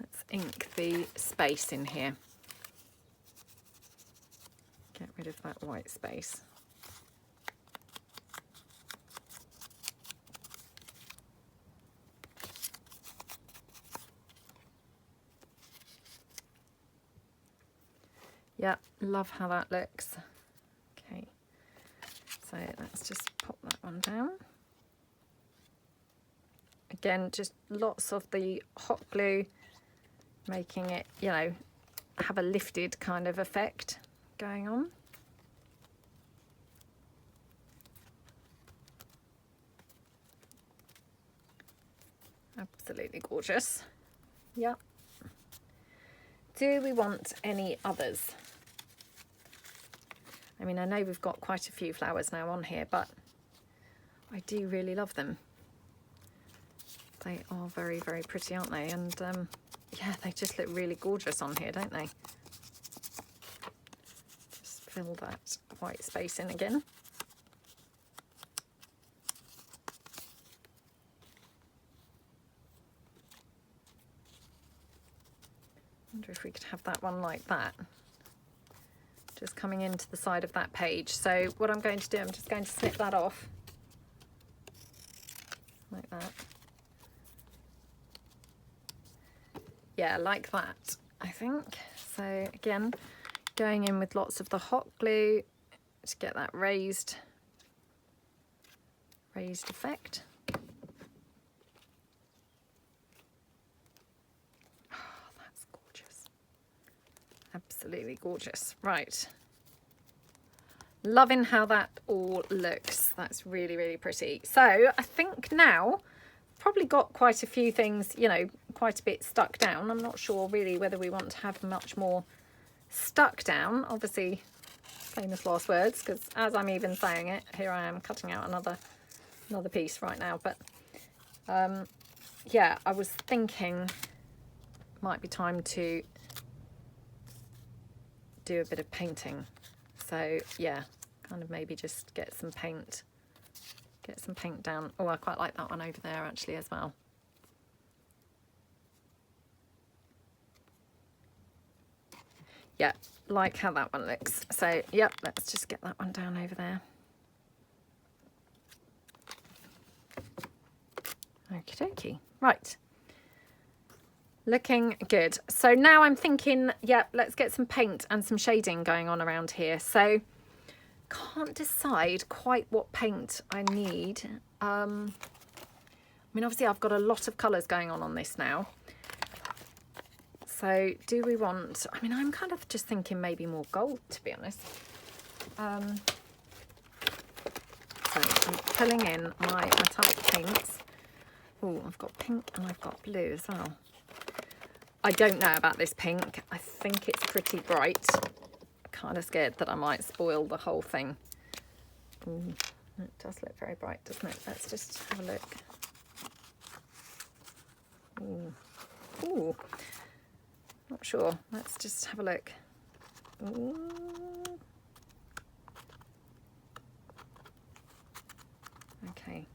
[SPEAKER 1] Let's ink the space in here. Get rid of that white space. Yeah, love how that looks. Okay, so let's just pop that one down. Again, just lots of the hot glue, making it, you know, have a lifted kind of effect going on. Absolutely gorgeous. Yep. Do we want any others? I mean, I know we've got quite a few flowers now on here, but I do really love them. They are very, very pretty, aren't they? And yeah, they just look really gorgeous on here, don't they? Just fill that white space in again. Wonder if we could have that one like that, just coming into the side of that page. So what I'm going to do, I'm just going to snip that off like that. Yeah, like that, I think. So again, going in with lots of the hot glue to get that raised effect. Absolutely gorgeous. Right. Loving how that all looks. That's really, really pretty. So I think now probably got quite a few things, you know, quite a bit stuck down. I'm not sure really whether we want to have much more stuck down. Obviously, famous last words, because as I'm even saying it, here I am cutting out another piece right now. But yeah, I was thinking might be time to do a bit of painting. So yeah, kind of maybe just get some paint down. Oh, I quite like that one over there actually as well. Yeah, like how that one looks. So yep, let's just get that one down over there. Okie dokie. Right. Looking good. So now I'm thinking, yeah, let's get some paint and some shading going on around here. So can't decide quite what paint I need. I mean, obviously I've got a lot of colours going on this now. So do we want, I mean, I'm kind of just thinking maybe more gold, to be honest. So I'm pulling in my metallic paints. Oh, I've got pink and I've got blue as well. I don't know about this pink. I think it's pretty bright. Kind of scared that I might spoil the whole thing. Ooh, it does look very bright, doesn't it? Let's just have a look. Ooh. Ooh. Not sure. Let's just have a look. Ooh. Okay.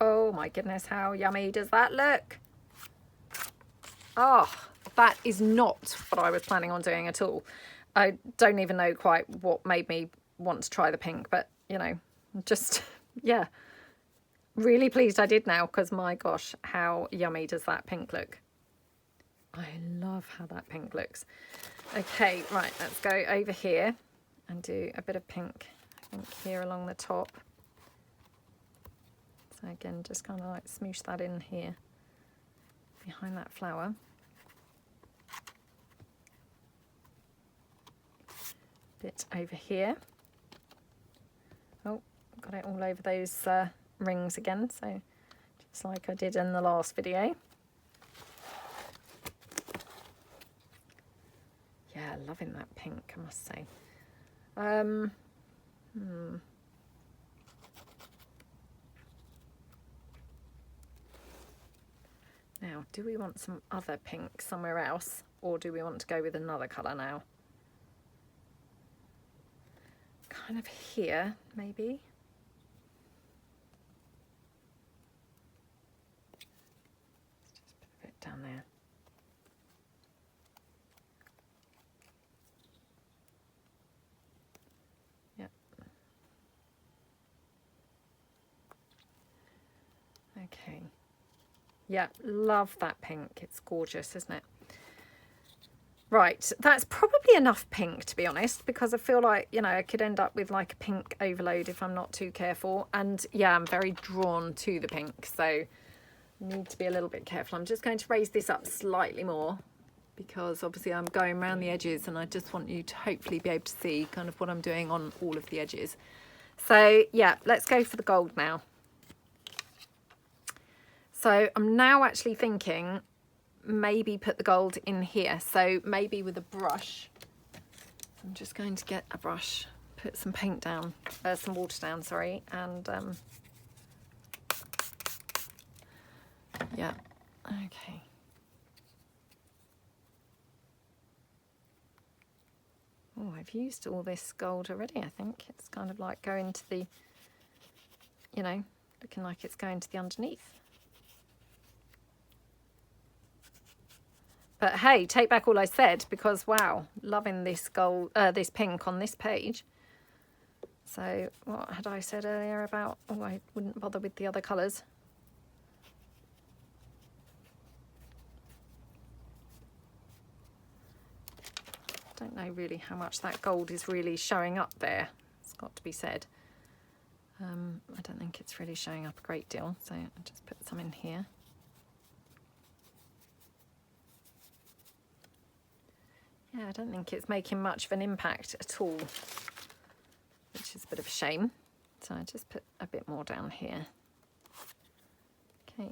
[SPEAKER 1] Oh my goodness, how yummy does that look? Oh, that is not what I was planning on doing at all. I don't even know quite what made me want to try the pink, but you know, just, yeah, really pleased I did now, because my gosh, how yummy does that pink look? I love how that pink looks. Okay, right, let's go over here and do a bit of pink, I think, here along the top. So again, just kind of like smoosh that in here behind that flower. Bit over here. Oh, got it all over those rings again, so just like I did in the last video. Yeah, loving that pink, I must say. Now, do we want some other pink somewhere else, or do we want to go with another colour now? Kind of here, maybe. Let's just put a bit down there. Yep. Okay. Yeah, love that pink. It's gorgeous, isn't it? Right, that's probably enough pink, to be honest, because I feel like, you know, I could end up with like a pink overload if I'm not too careful. And yeah, I'm very drawn to the pink, so I need to be a little bit careful. I'm just going to raise this up slightly more, because obviously I'm going around the edges and I just want you to hopefully be able to see kind of what I'm doing on all of the So yeah, let's go for the gold now. So I'm now actually thinking maybe put the gold in here. So maybe with a brush. I'm just going to get a brush, put some paint down, some water down, sorry, and yeah, okay. Oh, I've used all this gold already, I think. It's kind of like going to the, you know, looking like it's going to the underneath. But hey, take back all I said, because wow, loving this gold, this pink on this page. So what had I said earlier about, oh, I wouldn't bother with the other colours. Don't know really how much that gold is really showing up there. It's got to be said. I don't think it's really showing up a great deal, so I'll just put some in here. Yeah, I don't think it's making much of an impact at all, which is a bit of a shame. So I just put a bit more down here. Okay.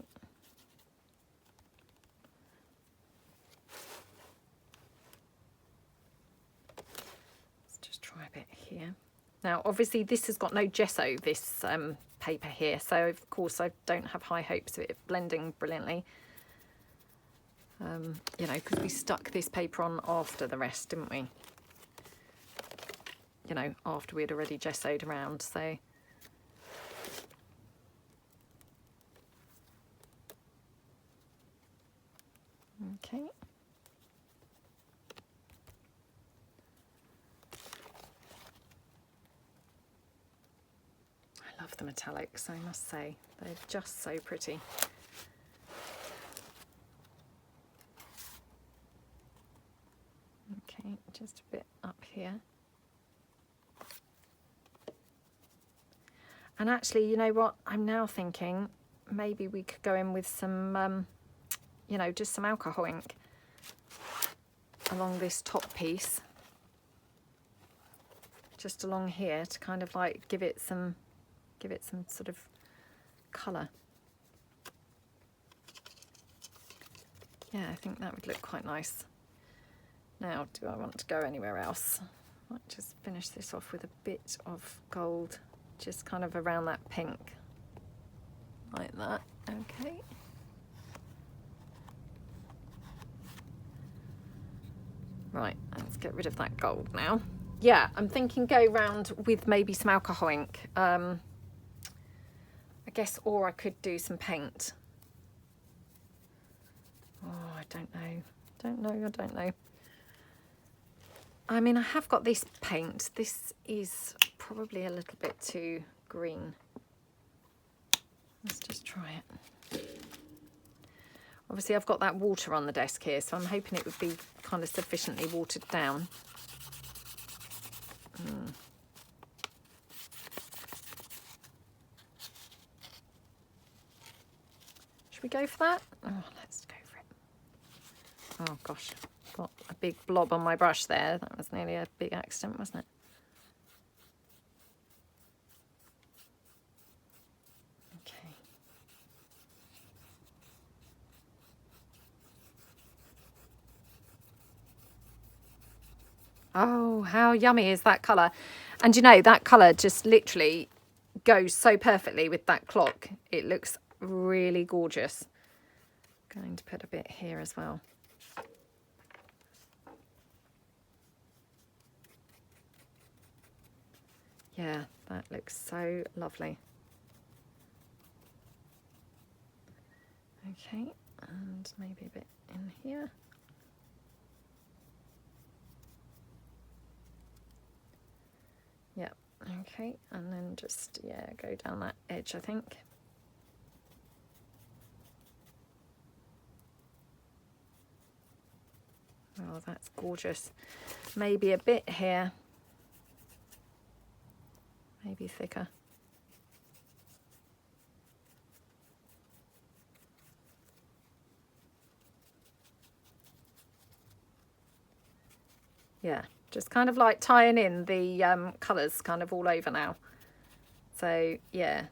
[SPEAKER 1] Let's just try a bit here. Now, obviously, this has got no gesso, this paper here, so of course I don't have high hopes of it blending brilliantly. You know, because we stuck this paper on after the rest, didn't we? You know, after we'd already gessoed around, so. Okay. I love the metallics, I must say. They're just so pretty. Okay, just a bit up here. And actually, you know what? I'm now thinking maybe we could go in with some, you know, just some alcohol ink along this top piece. Just along here to kind of like give it some sort of colour. Yeah, I think that would look quite nice. Now, do I want to go anywhere else? I might just finish this off with a bit of gold, just kind of around that pink, like that. Okay. Right, let's get rid of that gold now. Yeah, I'm thinking go round with maybe some alcohol ink. I guess, or I could do some paint. Oh, I don't know. I don't know. I mean, I have got this paint. This is probably a little bit too green. Let's just try it. Obviously, I've got that water on the desk here, so I'm hoping it would be kind of sufficiently watered down. Should we go for that? Oh, let's go for it. Oh, gosh. Got a big blob on my brush there. That was nearly a big accident, wasn't it? Okay. Oh, how yummy is that colour? And you know, that colour just literally goes so perfectly with that clock. It looks really gorgeous. Going to put a bit here as well. Yeah, that looks so lovely. Okay, and maybe a bit in here. Yeah, okay, and then just, yeah, go down that edge, I think. Oh, that's gorgeous. Maybe a bit here. Maybe thicker. Yeah, just kind of like tying in the colours kind of all over now. So, yeah.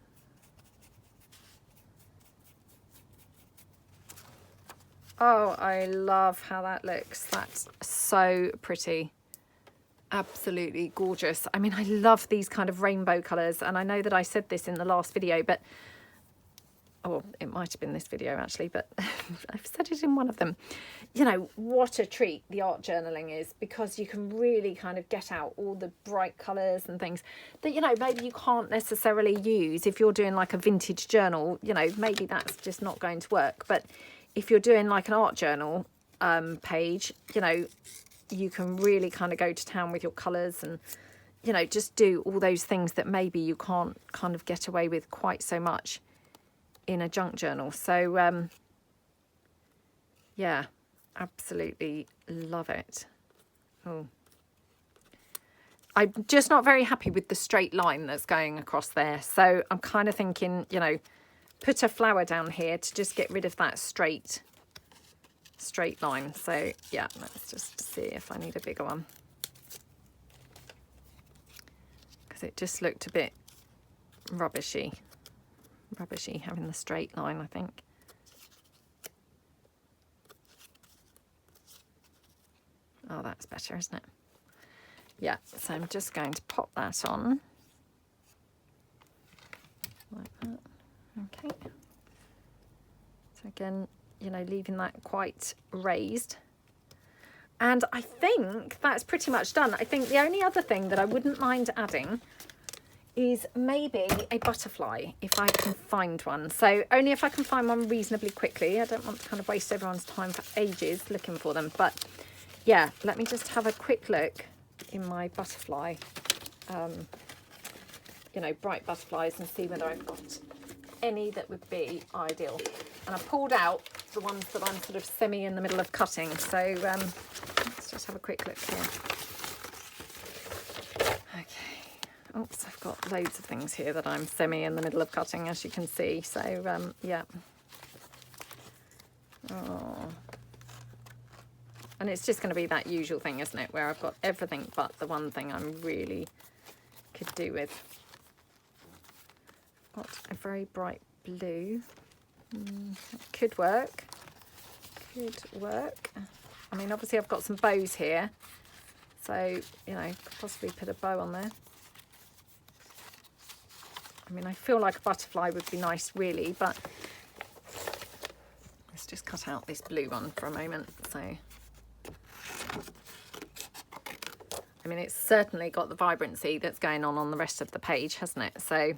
[SPEAKER 1] Oh, I love how that looks. That's so pretty. Absolutely gorgeous. I mean, I love these kind of rainbow colours, and I know that I said this in the last video, but oh, it might have been this video actually, but I've said it in one of them. You know, what a treat the art journaling is, because you can really kind of get out all the bright colours and things that, you know, maybe you can't necessarily use if you're doing like a vintage journal. You know, maybe that's just not going to work. But if you're doing like an art journal page, you know, you can really kind of go to town with your colours and, you know, just do all those things that maybe you can't kind of get away with quite so much in a junk journal. So yeah, absolutely love it. Oh, I'm just not very happy with the straight line that's going across there, so I'm kind of thinking, you know, put a flower down here to just get rid of that straight line. So yeah, let's just see if I need a bigger one, because it just looked a bit rubbishy having the straight line, I think. Oh, that's better, isn't it? Yeah, so I'm just going to pop that on like that. Okay, so again, you know, leaving that quite raised. And I think that's pretty much done. I think the only other thing that I wouldn't mind adding is maybe a butterfly, if I can find one. So only if I can find one reasonably quickly. I don't want to kind of waste everyone's time for ages looking for them. But yeah, let me just have a quick look in my butterfly, you know, bright butterflies, and see whether I've got any that would be ideal. And I pulled out the ones that I'm sort of semi in the middle of cutting. So let's just have a quick look here. Okay. Oops, I've got loads of things here that I'm semi in the middle of cutting, as you can see. So yeah. Oh. And it's just going to be that usual thing, isn't it, where I've got everything but the one thing I'm really could do with. Got a very bright blue. That could work. Could work. I mean, obviously I've got some bows here, so, you know, could possibly put a bow on there. I mean, I feel like a butterfly would be nice, really, but let's just cut out this blue one for a moment. So, I mean, it's certainly got the vibrancy that's going on the rest of the page, hasn't it? So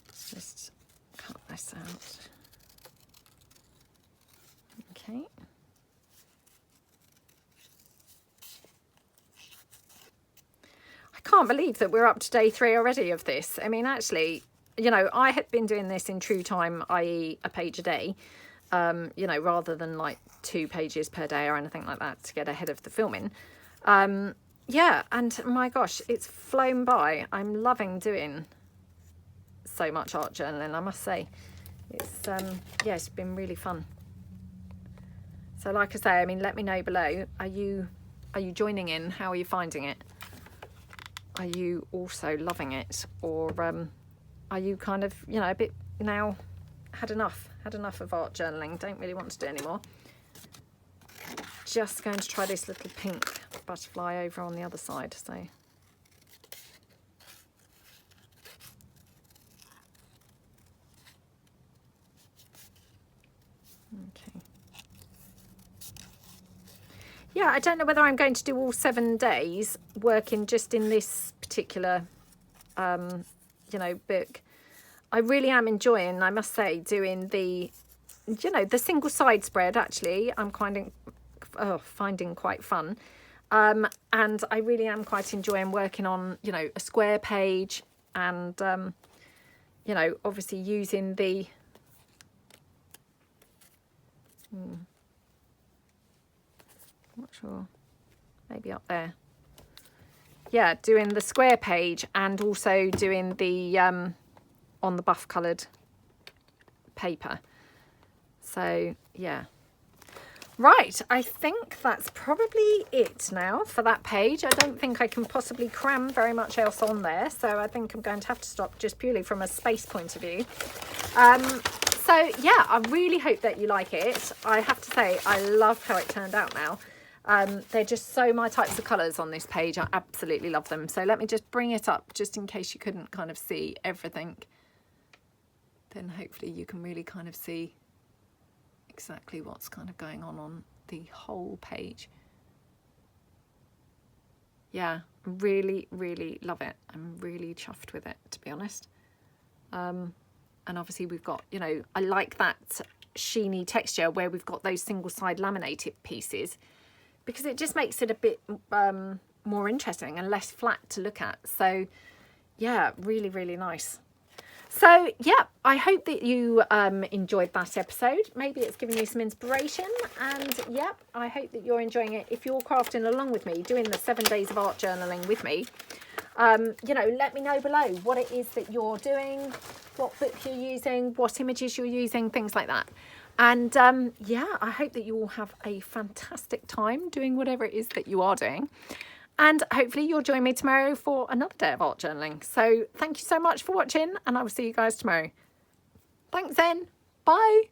[SPEAKER 1] let's just cut this out. Okay. I can't believe that we're up to day 3 already of this. I mean, actually, you know, I had been doing this in true time, i.e. a page a day, you know, rather than like 2 pages per day or anything like that to get ahead of the filming. Yeah, and my gosh, it's flown by. I'm loving doing so much art journaling, I must say. It's yeah, it's been really fun. So like I say, I mean, let me know below, are you joining in? How are you finding it? Are you also loving it, or are you kind of, you know, a bit now had enough of art journaling, don't really want to do anymore? Just going to try this little pink butterfly over on the other side. So okay, yeah, I don't know whether I'm going to do all 7 days working just in this particular you know, book. I really am enjoying, I must say, doing the, you know, the single side spread. Actually, I'm finding quite fun, and I really am quite enjoying working on, you know, a square page, and you know, obviously using the not sure, maybe up there, yeah, doing the square page and also doing the on the buff coloured paper. So yeah, right, I think that's probably it now for that page. I don't think I can possibly cram very much else on there, so I think I'm going to have to stop just purely from a space point of view. So yeah, I really hope that you like it. I have to say, I love how it turned out now. They're just so my types of colours on this page. I absolutely love them. So let me just bring it up just in case you couldn't kind of see everything. Then hopefully you can really kind of see exactly what's kind of going on the whole page. Yeah, really, really love it. I'm really chuffed with it, to be honest. And obviously we've got, you know, I like that sheeny texture where we've got those single side laminated pieces, because it just makes it a bit more interesting and less flat to look at. So yeah, really, really nice. So yeah, I hope that you enjoyed that episode. Maybe it's given you some inspiration, and yeah, I hope that you're enjoying it. If you're crafting along with me, doing the 7 days of art journaling with me, you know, let me know below what it is that you're doing, what book you're using, what images you're using, things like that. And yeah, I hope that you all have a fantastic time doing whatever it is that you are doing. And hopefully you'll join me tomorrow for another day of art journaling. So thank you so much for watching, and I will see you guys tomorrow. Thanks then. Bye.